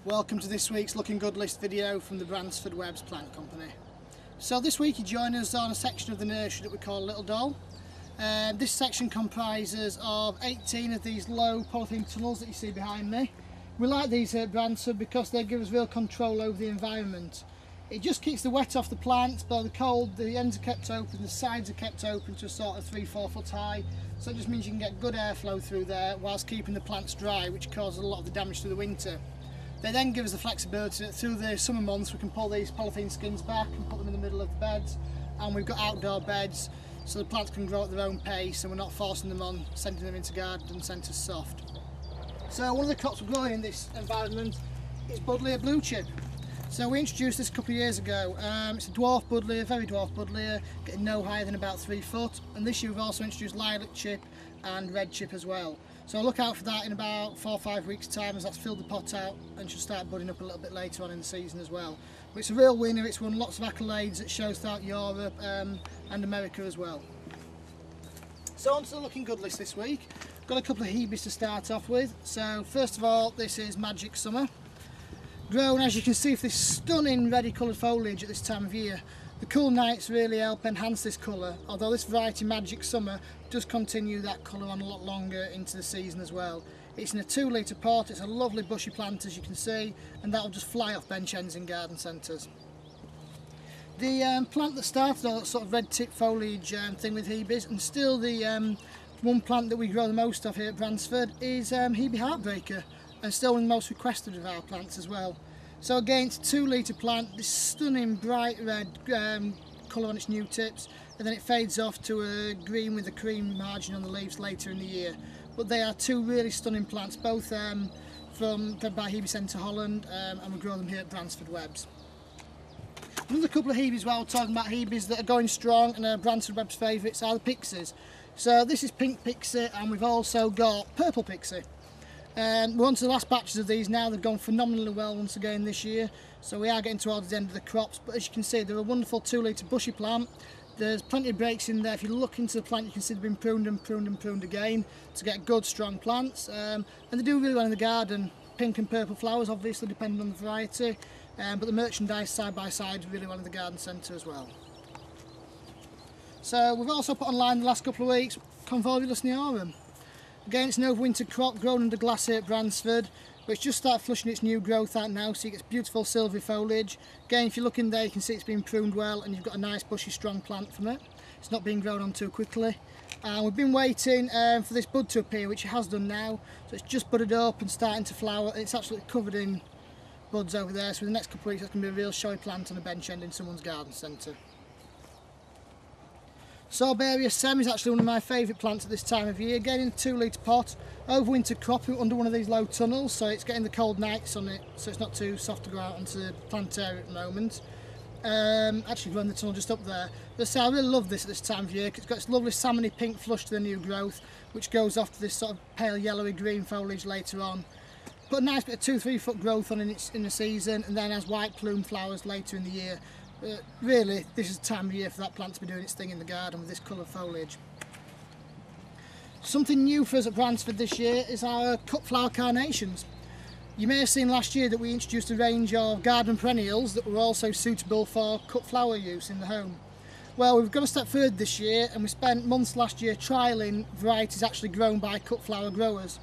Welcome to this week's Looking Good list video from the Bransford Webbs Plant Company. So this week you join us on a section of the nursery that we call Little Doll. This section comprises of 18 of these low polythene tunnels that you see behind me. We like these at Bransford because they give us real control over the environment. It just keeps the wet off the plants, but the cold, the ends are kept open, the sides are kept open to a sort of 3-4 foot high. So it just means you can get good airflow through there whilst keeping the plants dry, which causes a lot of the damage through the winter. They then give us the flexibility that through the summer months we can pull these polythene skins back and put them in the middle of the beds, and we've got outdoor beds so the plants can grow at their own pace and we're not forcing them on, sending them into garden centres soft. So one of the crops we're growing in this environment is Buddleia Blue Chip. So we introduced this a couple of years ago. It's a dwarf Buddleia, very dwarf Buddleia, getting no higher than about 3 foot, and this year we've also introduced Lilac Chip and Red Chip as well. So look out for that in about 4 or 5 weeks time, as that's filled the pot out and should start budding up a little bit later on in the season as well. But it's a real winner, it's won lots of accolades at shows throughout Europe and America as well. So on to the Looking Good list this week. Got a couple of Hebes to start off with. So first of all, this is Magic Summer. Grown, as you can see, for this stunning reddy coloured foliage at this time of year. The cool nights really help enhance this colour, although this variety Magic Summer does continue that colour on a lot longer into the season as well. It's in a 2 litre pot, it's a lovely bushy plant as you can see, and that will just fly off bench ends in garden centres. The plant that started all that sort of red tip foliage thing with Hebes, and still the one plant that we grow the most of here at Bransford, is Hebe Heartbreaker, and still one of the most requested of our plants as well. So again, it's a 2 litre plant, this stunning bright red colour on its new tips, and then it fades off to a green with a cream margin on the leaves later in the year. But they are 2 really stunning plants, both bred by Hebe Centre Holland, and we grow them here at Bransford Webbs. Another couple of Hebes while we're talking about Hebes that are going strong and are Bransford Webbs favourites are the Pixies. So this is Pink Pixie, and we've also got Purple Pixie. We're on to the last batches of these now. They've gone phenomenally well once again this year, so we are getting towards the end of the crops, but as you can see they're a wonderful 2 litre bushy plant. There's plenty of breaks in there. If you look into the plant you can see they've been pruned and pruned and pruned again to get good strong plants, and they do really well in the garden. Pink and purple flowers obviously depending on the variety, but the merchandise side by side really well in the garden centre as well. So we've also put online the last couple of weeks Convolvulus Neorum. Again, it's an overwinter crop grown under glass here at Bransford, but it's just started flushing its new growth out now, so you get beautiful silvery foliage. Again, if you look in there you can see it's been pruned well and you've got a nice bushy strong plant from it. It's not being grown on too quickly. We've been waiting for this bud to appear, which it has done now, so it's just budded up and starting to flower. It's absolutely covered in buds over there, so in the next couple of weeks it's going to be a real showy plant on a bench end in someone's garden centre. Sorbaria Sem is actually one of my favourite plants at this time of year. Again in a 2 litre pot, overwinter crop under one of these low tunnels, so it's getting the cold nights on it, so it's not too soft to go out onto the plant area at the moment. Actually growing the tunnel just up there. But so I really love this at this time of year because it's got this lovely salmony pink flush to the new growth, which goes off to this sort of pale yellowy green foliage later on. Put a nice bit of 2-3 foot growth on in the season, and then has white plume flowers later in the year. Really, this is the time of year for that plant to be doing its thing in the garden with this colour foliage. Something new for us at Bransford this year is our cut flower carnations. You may have seen last year that we introduced a range of garden perennials that were also suitable for cut flower use in the home. Well, we've gone a step further this year, and we spent months last year trialling varieties actually grown by cut flower growers.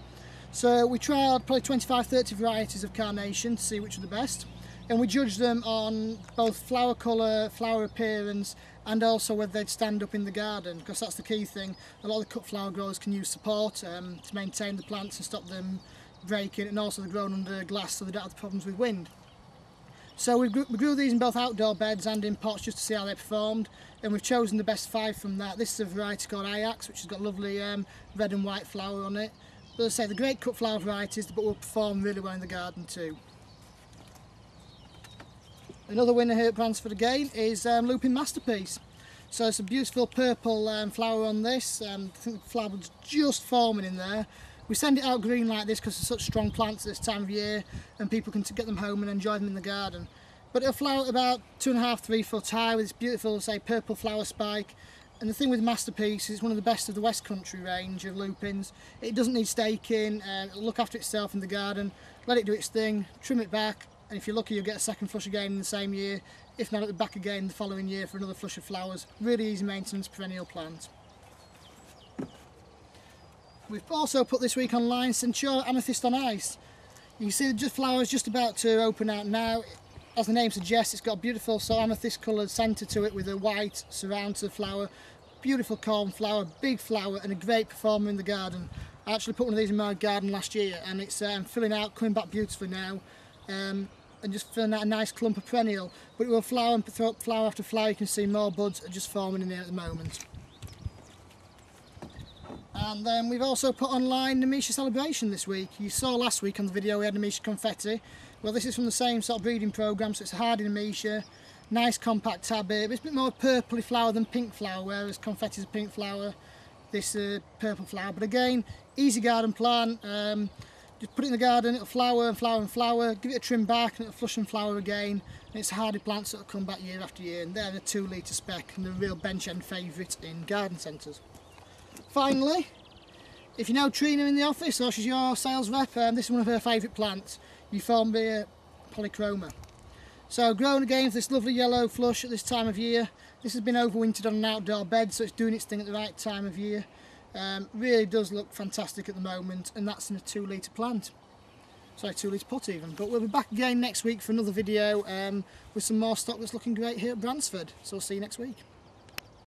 So we trialled probably 25-30 varieties of carnation to see which were the best. And we judged them on both flower colour, flower appearance, and also whether they'd stand up in the garden, because that's the key thing. A lot of the cut flower growers can use support to maintain the plants and stop them breaking, and also they're grown under glass so they don't have the problems with wind. So we grew these in both outdoor beds and in pots just to see how they performed, and we've chosen the best 5 from that. This is a variety called Ajax, which has got lovely red and white flower on it. But as I say, they're great cut flower varieties, but will perform really well in the garden too. Another winner here at Bransford again is Lupin Masterpiece. So it's a beautiful purple flower on this. I think the flower was just forming in there. We send it out green like this because they're such strong plants at this time of year, and people can get them home and enjoy them in the garden. But it'll flower at about 2.5–3 foot high with this beautiful, say, purple flower spike, And the thing with Masterpiece is it's one of the best of the West Country range of lupins. It doesn't need staking, it'll look after itself in the garden, let it do its thing, trim it back, and if you're lucky you'll get a second flush again in the same year, if not at the back again the following year for another flush of flowers. Really easy maintenance perennial plant. We've also put this week online Centura Amethyst on Ice. You can see the flowers just about to open out now. As the name suggests, it's got a beautiful sort of amethyst coloured centre to it with a white surround to the flower. Beautiful corn flower, big flower, and a great performer in the garden. I actually put one of these in my garden last year, and it's filling out, coming back beautifully now, and just filling out a nice clump of perennial. But it will flower and throw up flower after flower. You can see more buds are just forming in there at the moment. And then we've also put online Nemesia Celebration this week. You saw last week on the video we had Nemesia Confetti. Well, this is from the same sort of breeding programme, so it's a hardy Nemesia, nice compact habit. It's a bit more purpley flower than pink flower, whereas Confetti is a pink flower, this purple flower. But again, easy garden plant. Just put it in the garden, it'll flower and flower and flower. Give it a trim back and it'll flush and flower again. And it's a hardy plant, so it'll come back year after year. And they're the 2 litre spec and the real bench end favourite in garden centres. Finally, if you know Trina in the office or she's your sales rep, this is one of her favourite plants, Euphorbia polychroma. So grown again for this lovely yellow flush at this time of year. This has been overwintered on an outdoor bed, so it's doing its thing at the right time of year. Really does look fantastic at the moment, and that's in a 2 litre plant. Sorry, 2 litre pot even. But we'll be back again next week for another video with some more stock that's looking great here at Bransford. So I'll see you next week.